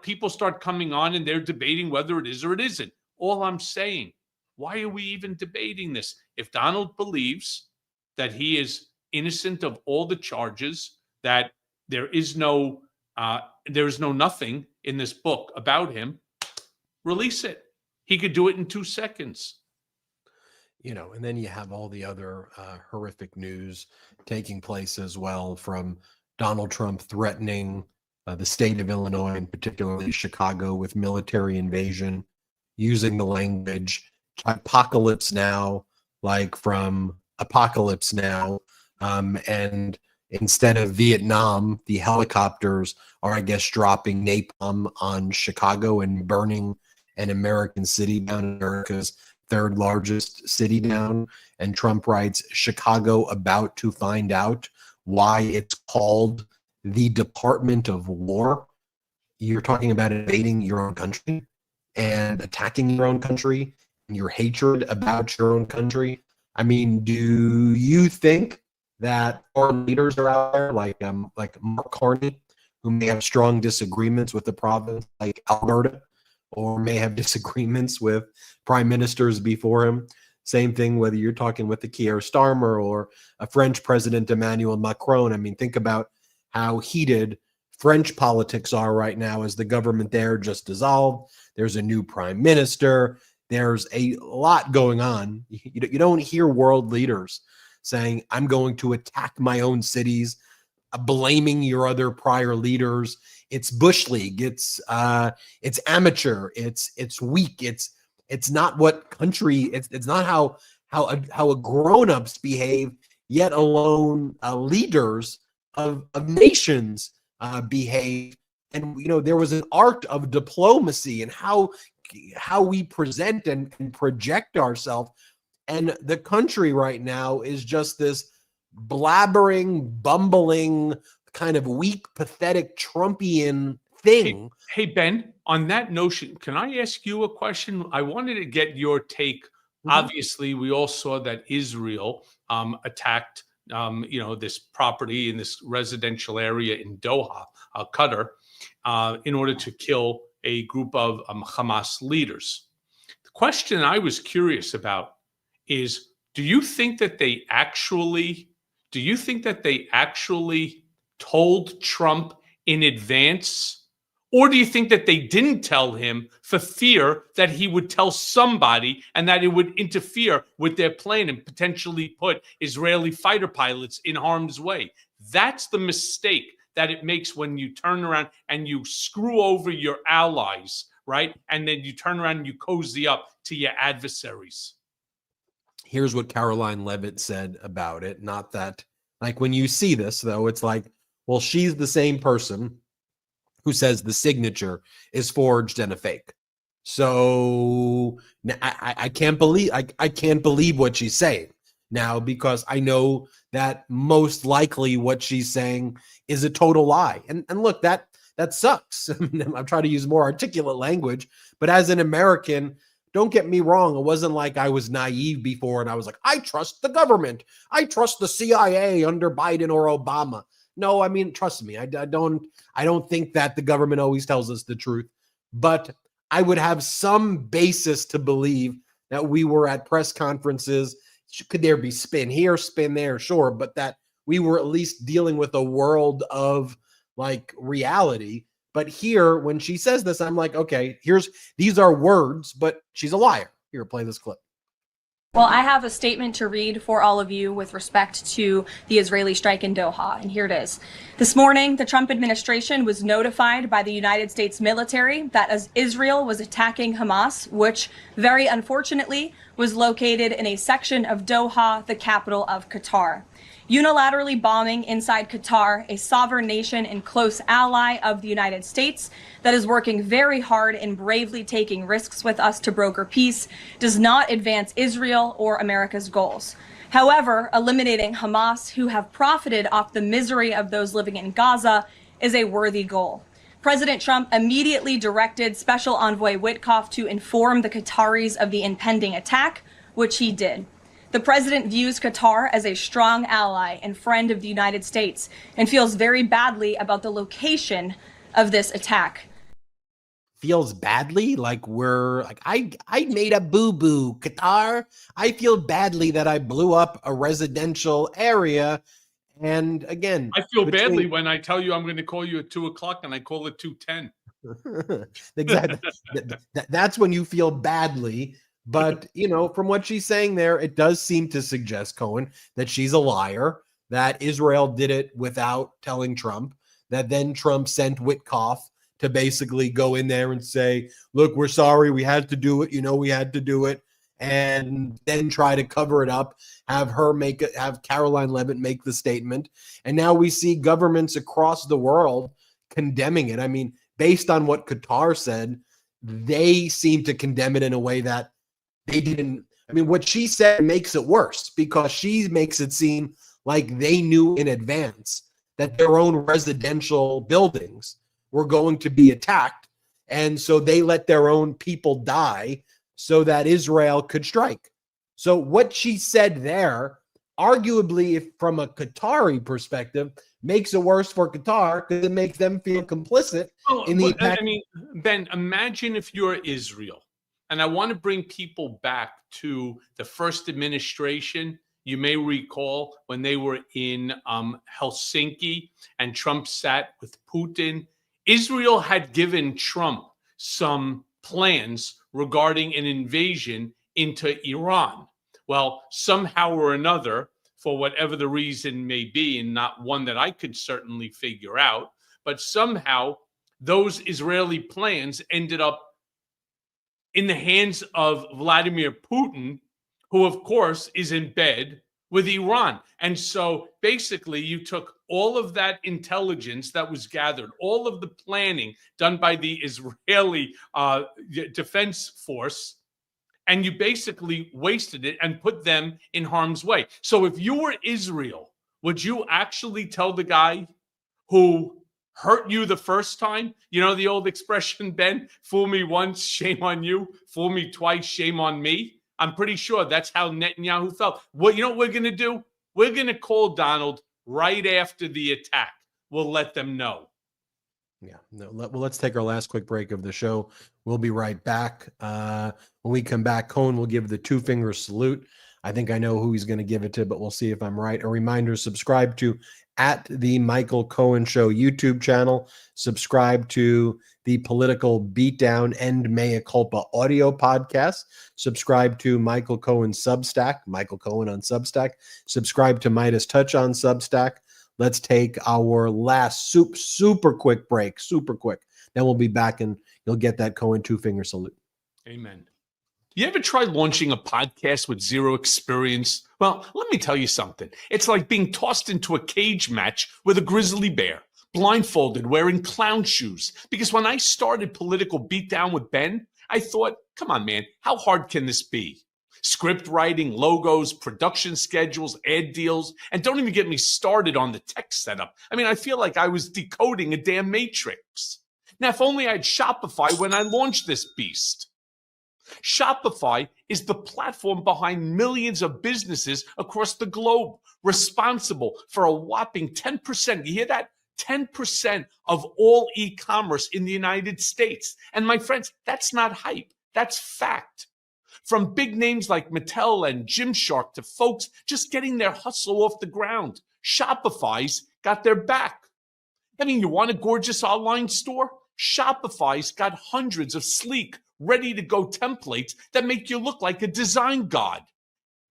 people start coming on and they're debating whether it is or it isn't. All I'm saying, why are we even debating this? If Donald believes that he is innocent of all the charges, that there is no nothing in this book about him, release it. He could do it in 2 seconds. And then you have all the other horrific news taking place as well, from Donald Trump threatening the state of Illinois, and particularly Chicago, with military invasion, using the language apocalypse now, like from Apocalypse Now. And instead of Vietnam, the helicopters are, I guess, dropping napalm on Chicago and burning an American city down, America's third largest city down. And Trump writes, Chicago about to find out why it's called the Department of War. You're talking about invading your own country and attacking your own country, and your hatred about your own country. I mean, do you think that foreign leaders are out there like Mark Carney, who may have strong disagreements with the province like Alberta, or may have disagreements with prime ministers before him? Same thing whether you're talking with the Keir Starmer or a French president, Emmanuel Macron. I mean, think about how heated French politics are right now, as the government there just dissolved. There's a new prime minister. There's a lot going on. You don't hear world leaders saying, I'm going to attack my own cities, blaming your other prior leaders. It's Bush League. It's amateur. It's weak. It's not what country. It's not how grown-ups behave, yet alone leaders of nations behave. And there was an art of diplomacy and how we present and project ourselves. And the country right now is just this blabbering, bumbling, kind of weak, pathetic, Trumpian thing. Hey, Ben, on that notion, can I ask you a question? I wanted to get your take. Mm-hmm. Obviously, we all saw that Israel attacked this property in this residential area in Doha, Qatar, in order to kill a group of Hamas leaders. The question I was curious about is, do you think that they actually told Trump in advance, or do you think that they didn't tell him for fear that he would tell somebody and that it would interfere with their plan and potentially put Israeli fighter pilots in harm's way? That's the mistake that it makes when you turn around and you screw over your allies, right? And then you turn around and you cozy up to your adversaries. Here's what Caroline Levitt said about it. Not that, like, when you see this, though, it's like, well, she's the same person who says the signature is forged and a fake. So I can't believe I can't believe what she's saying now, because I know that most likely what she's saying is a total lie. And look, that sucks. I'm trying to use more articulate language, but as an American, don't get me wrong. It wasn't like I was naive before and I was like, I trust the government. I trust the CIA under Biden or Obama. No, I mean, trust me. I don't think that the government always tells us the truth, but I would have some basis to believe that we were at press conferences. Could there be spin here, spin there? Sure. But that we were at least dealing with a world of like reality. But here, when she says this, I'm like, okay, these are words, but she's a liar. Here, play this clip. Well, I have a statement to read for all of you with respect to the Israeli strike in Doha, and here it is. This morning, the Trump administration was notified by the United States military that as Israel was attacking Hamas, which very unfortunately was located in a section of Doha, the capital of Qatar. unilaterally bombing inside Qatar, a sovereign nation and close ally of the United States that is working very hard and bravely taking risks with us to broker peace, does not advance Israel or America's goals. However, eliminating Hamas, who have profited off the misery of those living in Gaza, is a worthy goal. President Trump immediately directed Special Envoy Witkoff to inform the Qataris of the impending attack, which he did. The president views Qatar as a strong ally and friend of the United States and feels very badly about the location of this attack. Feels badly? Like I made a boo-boo, Qatar. I feel badly that I blew up a residential area. And again, I feel badly when I tell you I'm going to call you at 2:00 and I call it 2:10. Exactly. That's when you feel badly. But, from what she's saying there, it does seem to suggest, Cohen, that she's a liar, that Israel did it without telling Trump, that then Trump sent Witkoff to basically go in there and say, look, we're sorry, we had to do it, we had to do it, and then try to cover it up, have Caroline Leavitt make the statement. And now we see governments across the world condemning it. I mean, based on what Qatar said, they seem to condemn it in a way that they didn't. I mean, what she said makes it worse because she makes it seem like they knew in advance that their own residential buildings were going to be attacked. And so they let their own people die so that Israel could strike. So what she said there, arguably, if from a Qatari perspective, makes it worse for Qatar because it makes them feel complicit in the attack. I mean, Ben, imagine if you're Israel. And I want to bring people back to the first administration. You may recall when they were in Helsinki and Trump sat with Putin. Israel had given Trump some plans regarding an invasion into Iran. Well, somehow or another, for whatever the reason may be, and not one that I could certainly figure out, but somehow those Israeli plans ended up in the hands of Vladimir Putin, who, of course, is in bed with Iran. And so basically, you took all of that intelligence that was gathered, all of the planning done by the Israeli Defense Force, and you basically wasted it and put them in harm's way. So if you were Israel, would you actually tell the guy who hurt you the first time? You know the old expression, Ben, fool me once, shame on you. Fool me twice, shame on me. I'm pretty sure that's how Netanyahu felt. Well, you know what we're going to do? We're going to call Donald right after the attack. We'll let them know. Yeah. No, let's take our last quick break of the show. We'll be right back. When we come back, Cohen will give the 2-finger salute. I think I know who he's going to give it to, but we'll see if I'm right. A reminder, subscribe to at the Michael Cohen Show YouTube channel. Subscribe to the Political Beatdown and Mea Culpa audio podcast. Subscribe to Michael Cohen Substack, Michael Cohen on Substack. Subscribe to Midas Touch on Substack. Let's take our last super quick break, super quick. Then we'll be back and you'll get that Cohen 2-finger salute. Amen. You ever try launching a podcast with zero experience? Well, let me tell you something. It's like being tossed into a cage match with a grizzly bear, blindfolded, wearing clown shoes. Because when I started Political Beatdown with Ben, I thought, come on, man, how hard can this be? Script writing, logos, production schedules, ad deals, and don't even get me started on the tech setup. I mean, I feel like I was decoding a damn matrix. Now, if only I had Shopify when I launched this beast. Shopify is the platform behind millions of businesses across the globe, responsible for a whopping 10%. You hear that? 10% of all e-commerce in the United States. And my friends, that's not hype. That's fact. From big names like Mattel and Gymshark to folks just getting their hustle off the ground, Shopify's got their back. I mean, you want a gorgeous online store? Shopify's got hundreds of sleek, ready-to-go templates that make you look like a design god.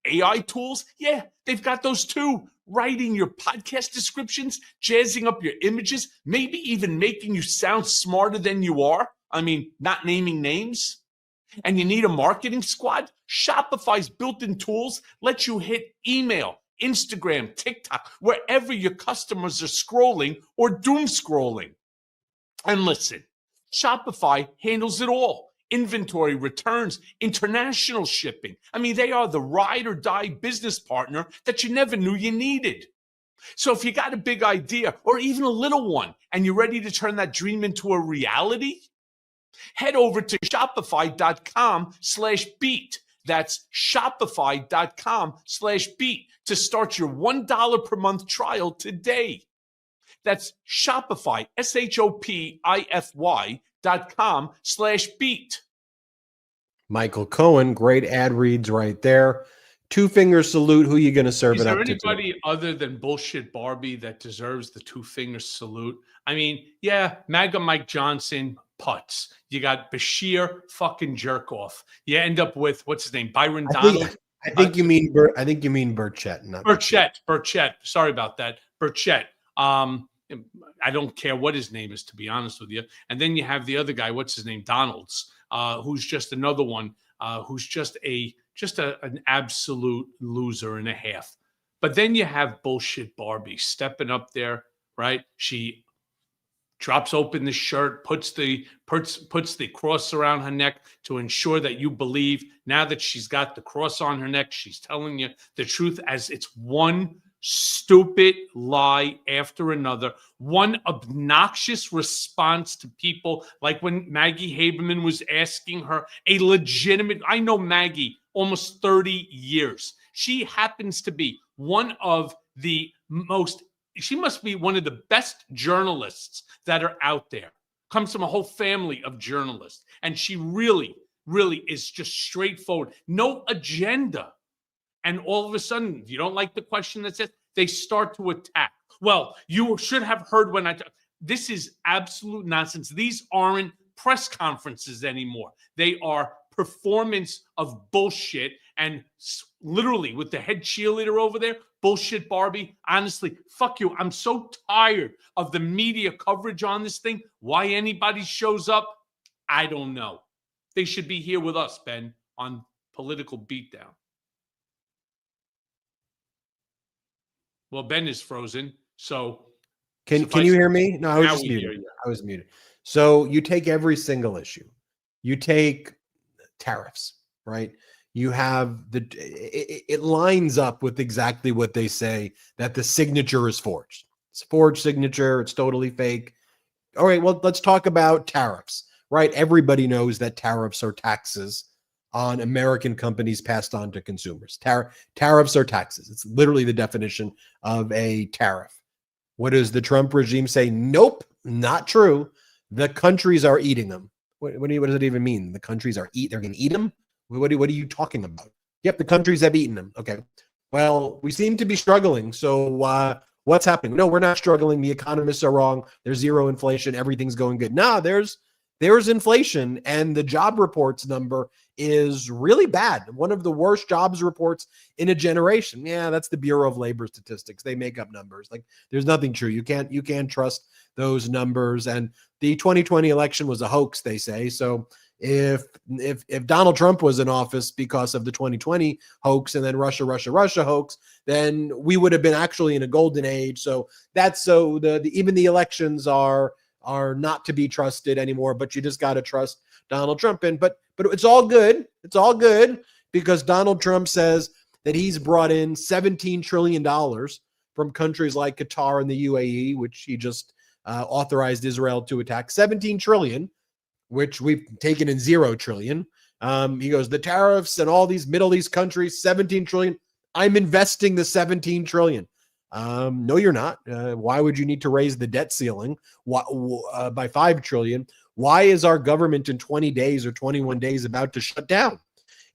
AI tools? Yeah, they've got those too. Writing your podcast descriptions, jazzing up your images, maybe even making you sound smarter than you are. I mean, not naming names. And you need a marketing squad? Shopify's built-in tools let you hit email, Instagram, TikTok, wherever your customers are scrolling or doom scrolling. And listen, Shopify handles it all. Inventory, returns, international shipping. I mean, they are the ride or die business partner that you never knew you needed. So if you got a big idea or even a little one and you're ready to turn that dream into a reality, head over to shopify.com/beat. That's shopify.com/beat to start your $1 per month trial today. That's Shopify, shopify.com/beat. Michael Cohen, great ad reads right there. Two-finger salute. Who you going to serve Is it there up to? anybody other than bullshit Barbie that deserves the two-finger salute? I mean, yeah, MAGA Mike Johnson, putz. You got Bashir, fucking jerk off. You end up with, what's his name, Byron Donald. I think you mean Burchett, not Burchett. Sorry about that. Burchett. I don't care what his name is, to be honest with you. And then you have the other guy, what's his name, Donalds, who's just another one, who's just an absolute loser and a half. But then you have bullshit Barbie stepping up there, right? She drops open the shirt, puts the cross around her neck to ensure that you believe. Now that she's got the cross on her neck, she's telling you the truth as it's one stupid lie after another, one obnoxious response to people, like when Maggie Haberman was asking her a legitimate, I know Maggie almost 30 years. She happens to be one of the she must be one of the best journalists that are out there. Comes from a whole family of journalists. And she really, really is just straightforward. No agenda. And all of a sudden, if you don't like the question that says, they start to attack. Well, you should have heard when this is absolute nonsense. These aren't press conferences anymore. They are performance of bullshit. And literally with the head cheerleader over there, bullshit Barbie, honestly, fuck you. I'm so tired of the media coverage on this thing. Why anybody shows up, I don't know. They should be here with us, Ben, on Political Beatdown. Well, Ben is frozen, so can you hear me? No, I was just muted. I was muted. So you take every single issue. You take tariffs, right? You have it lines up with exactly what they say, that the signature is forged. It's a forged signature. It's totally fake. All right, well, let's talk about tariffs, right? Everybody knows that tariffs are taxes on American companies passed on to consumers. Tariffs are taxes. It's literally the definition of a tariff. What does the Trump regime say? Nope, not true. The countries are eating them. What does it even mean? The countries are they're going to eat them? What are you talking about? Yep, the countries have eaten them. Okay. Well, we seem to be struggling. So what's happening? No, we're not struggling. The economists are wrong. There's zero inflation. Everything's going good. No, there's inflation, and the job reports number is really bad. One of the worst jobs reports in a generation. Yeah, that's the Bureau of Labor Statistics. They make up numbers. Like, there's nothing true. You can't trust those numbers. And the 2020 election was a hoax, they say. So if Donald Trump was in office because of the 2020 hoax and then Russia hoax, then we would have been actually in a golden age. So even the elections are not to be trusted anymore, but you just got to trust Donald Trump. But it's all good. It's all good because Donald Trump says that he's brought in $17 trillion from countries like Qatar and the UAE, which he just authorized Israel to attack. 17 trillion, which we've taken in 0 trillion. He goes, the tariffs and all these Middle East countries, 17 trillion. I'm investing the 17 trillion. No, you're not. Why would you need to raise the debt ceiling by 5 trillion? Why is our government in 20 days or 21 days about to shut down?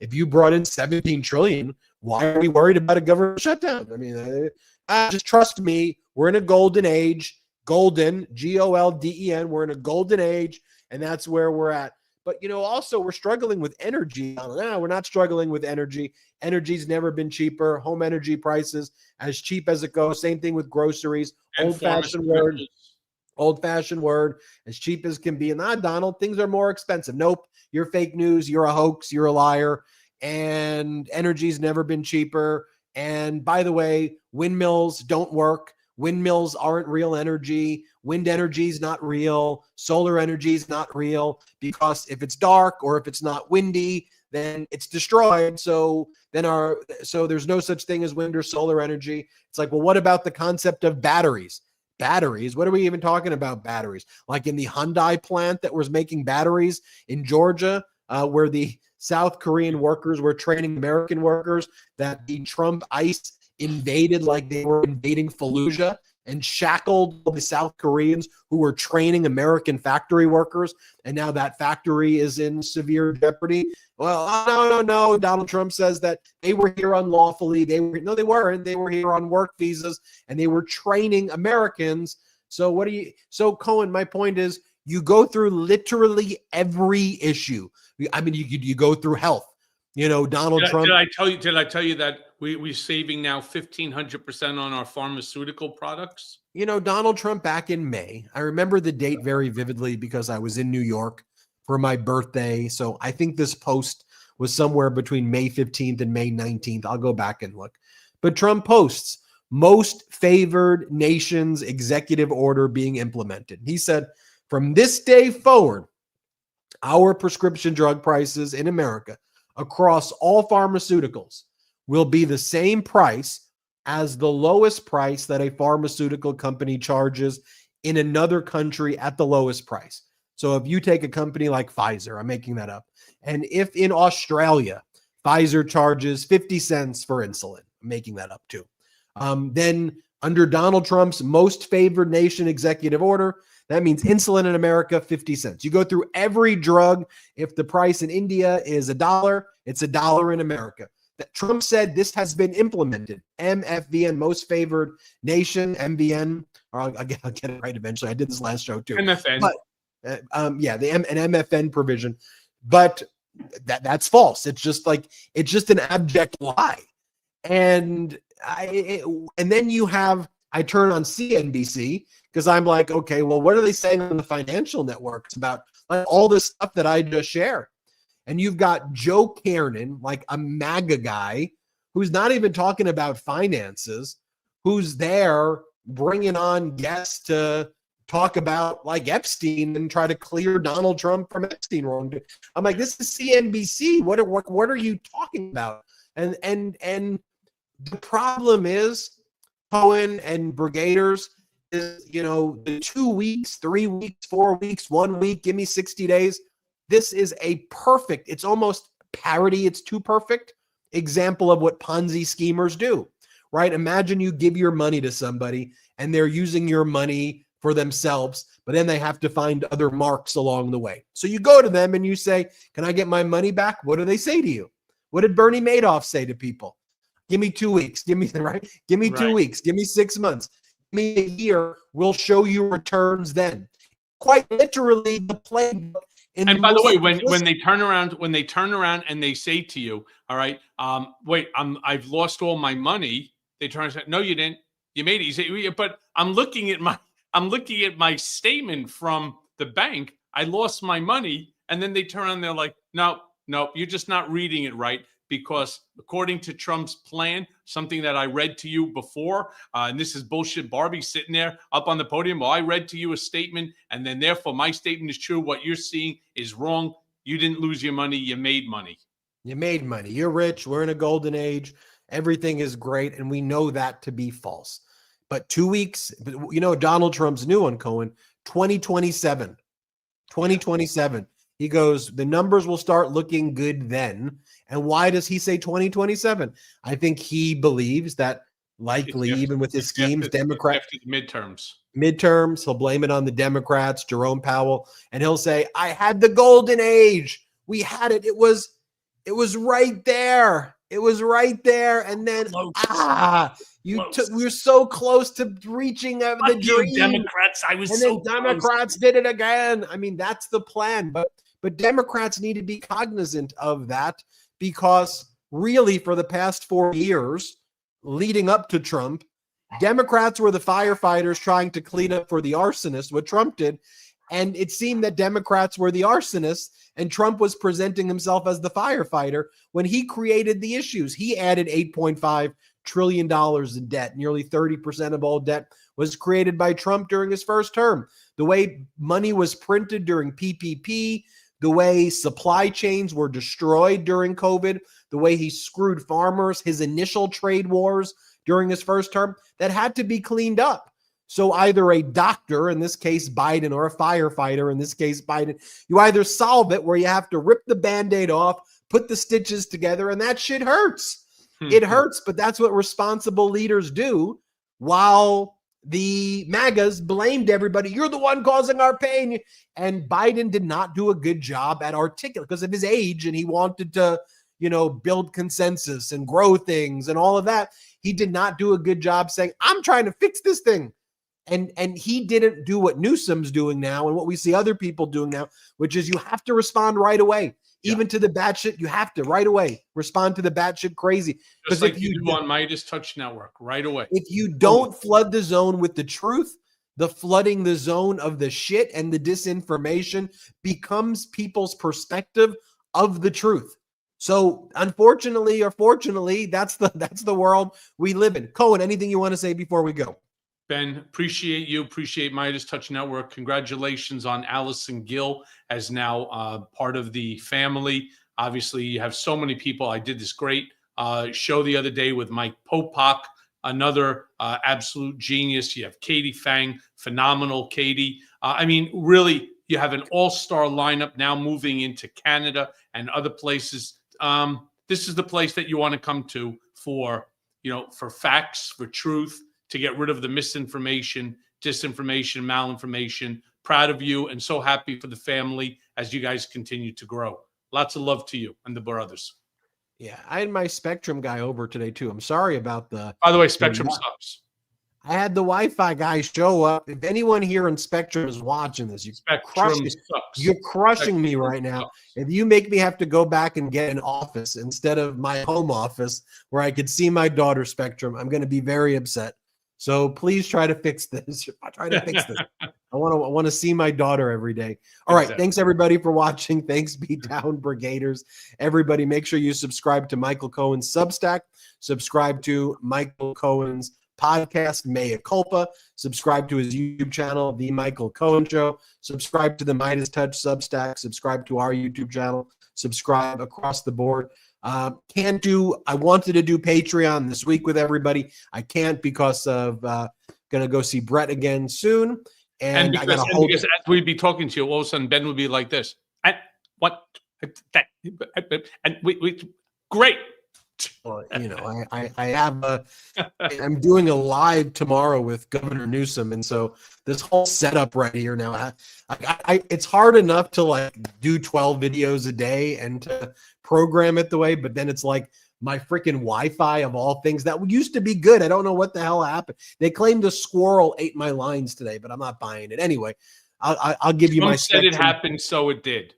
If you brought in 17 trillion, why are we worried about a government shutdown? I mean, just trust me. We're in a golden age. Golden, Golden. We're in a golden age, and that's where we're at. But, also we're struggling with energy. No, we're not struggling with energy. Energy's never been cheaper. Home energy prices as cheap as it goes. Same thing with groceries. Old-fashioned word, as cheap as can be. And Donald, things are more expensive. Nope, you're fake news. You're a hoax. You're a liar. And energy's never been cheaper. And by the way, windmills don't work. Windmills aren't real energy. Wind energy is not real. Solar energy is not real, because if it's dark or if it's not windy, then it's destroyed. So there's no such thing as wind or solar energy. It's like, well, what about the concept of batteries? Batteries? What are we even talking about batteries? Like in the Hyundai plant that was making batteries in Georgia, where the South Korean workers were training American workers, that the Trump ICE invaded like they were invading Fallujah and shackled the South Koreans who were training American factory workers. And now that factory is in severe jeopardy. Well, no. Donald Trump says that they were here unlawfully. They weren't. They were here on work visas and they were training Americans. So so Cohen, my point is, you go through literally every issue. I mean, you go through health. Donald Trump. Did I tell you that we're saving now 1,500% on our pharmaceutical products? Donald Trump back in May, I remember the date very vividly because I was in New York for my birthday. So I think this post was somewhere between May 15th and May 19th. I'll go back and look. But Trump posts, most favored nations executive order being implemented. He said, from this day forward, our prescription drug prices in America across all pharmaceuticals will be the same price as the lowest price that a pharmaceutical company charges in another country at the lowest price. So if you take a company like Pfizer, I'm making that up, and if in Australia, Pfizer charges 50 cents for insulin, I'm making that up too, then under Donald Trump's most favored nation executive order, that means insulin in America, 50 cents. You go through every drug. If the price in India is $1, it's $1 in America. That Trump said this has been implemented. MFVN, most favored nation, MVN, or I'll get it right eventually. I did this last show too. MFN. But, an MFN provision. But that's false. It's just an abject lie. And then I turn on CNBC because I'm like, okay, well, what are they saying on the financial networks about all this stuff that I just shared? And you've got Joe Kernan, like a MAGA guy, who's not even talking about finances, who's there bringing on guests to talk about like Epstein and try to clear Donald Trump from Epstein wrongdoing. I'm like, this is CNBC. What are you talking about? And the problem is, Cohen and Brigaders, is, the 2 weeks, 3 weeks, 4 weeks, 1 week, give me 60 days. This is a perfect, it's almost parody, it's too perfect example of what Ponzi schemers do, right? Imagine you give your money to somebody and they're using your money for themselves, but then they have to find other marks along the way. So you go to them and you say, can I get my money back? What do they say to you? What did Bernie Madoff say to people? Give me 2 weeks. Give me 2 weeks. Give me 6 months. Give me a year. We'll show you returns then. Quite literally the playbook. And by the way, when they turn around and they say to you, all right, wait, I've lost all my money. They turn and say, no, you didn't. You made it. You say, but I'm looking at my statement from the bank. I lost my money. And then they turn around and they're like, no, you're just not reading it right. Because according to Trump's plan, something that I read to you before, and this is bullshit, Barbie sitting there up on the podium, well, I read to you a statement, and then therefore my statement is true. What you're seeing is wrong. You didn't lose your money. You made money. You made money. You're rich. We're in a golden age. Everything is great, and we know that to be false. But 2 weeks, Donald Trump's new one, Cohen, 2027. 2027. He goes, the numbers will start looking good then. And why does he say 2027? I think he believes that likely, even with his schemes, Democrats, midterms, he'll blame it on the Democrats, Jerome Powell, and he'll say, I had the golden age. We had it. It was right there. It was right there. And then, we're so close to reaching the dream. Democrats, Democrats did it again. I mean, that's the plan. But Democrats need to be cognizant of that, because really for the past 4 years leading up to Trump, Democrats were the firefighters trying to clean up for the arsonist, what Trump did. And it seemed that Democrats were the arsonists and Trump was presenting himself as the firefighter when he created the issues. He added $8.5 trillion in debt. Nearly 30% of all debt was created by Trump during his first term. The way money was printed during PPP, the way supply chains were destroyed during COVID, the way he screwed farmers, his initial trade wars during his first term, that had to be cleaned up. So either a doctor, in this case Biden, or a firefighter, in this case Biden, you either solve it where you have to rip the Band-Aid off, put the stitches together, and that shit hurts. It hurts, but that's what responsible leaders do, while the MAGAs blamed everybody. You're the one causing our pain. And Biden did not do a good job at articulate because of his age, and he wanted to, build consensus and grow things and all of that. He did not do a good job saying, I'm trying to fix this thing. And he didn't do what Newsom's doing now and what we see other people doing now, which is you have to respond right away. Even to the batshit, you have to right away respond to the batshit crazy. Just like you do on Midas Touch Network, right away. If you don't flood the zone with the truth, the flooding the zone of the shit and the disinformation becomes people's perspective of the truth. So unfortunately or fortunately, that's the world we live in. Cohen, anything you want to say before we go? Ben, appreciate you. Appreciate Midas Touch Network. Congratulations on Allison Gill as now part of the family. Obviously, you have so many people. I did this great show the other day with Mike Popak, another absolute genius. You have Katie Fang, phenomenal Katie. Really, you have an all-star lineup now moving into Canada and other places. This is the place that you want to come to for facts, for truth, to get rid of the misinformation, disinformation, malinformation. Proud of you and so happy for the family as you guys continue to grow. Lots of love to you and the brothers. Yeah, I had my Spectrum guy over today too. I'm sorry about the... By the way, Spectrum sucks. I had the Wi-Fi guy show up. If anyone here in Spectrum is watching this, you're crushing me right now. If you make me have to go back and get an office instead of my home office where I could see my daughter Spectrum, I'm going to be very upset. So please try to fix this. Try to fix this. I want to see my daughter every day. All right. Thanks everybody for watching. Thanks, Beatdown Brigaders. Everybody, make sure you subscribe to Michael Cohen's Substack. Subscribe to Michael Cohen's podcast, Mea Culpa. Subscribe to his YouTube channel, The Michael Cohen Show. Subscribe to the Midas Touch Substack. Subscribe to our YouTube channel. Subscribe across the board. I wanted to do Patreon this week with everybody. I can't because of gonna go see Brett again soon. And because as we'd be talking to you, all of a sudden Ben would be like this. And what that and we great. Well, I have I'm doing a live tomorrow with Governor Newsom, and so this whole setup right here now, it's hard enough to do 12 videos a day and to program it the way, but then it's like my freaking Wi-Fi of all things that used to be good. I don't know what the hell happened. They claimed a squirrel ate my lines today, but I'm not buying it. Anyway, I'll give you my Spectrum. It happened, so it did.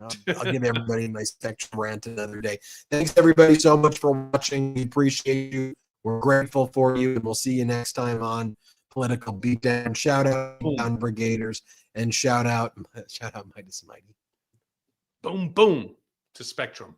I'll give everybody my Spectrum rant another day. Thanks everybody so much for watching. We appreciate you. We're grateful for you, and we'll see you next time on Political Beatdown. Shout out Beatdown Brigaders and shout out Midas Mighty. Boom, boom to Spectrum.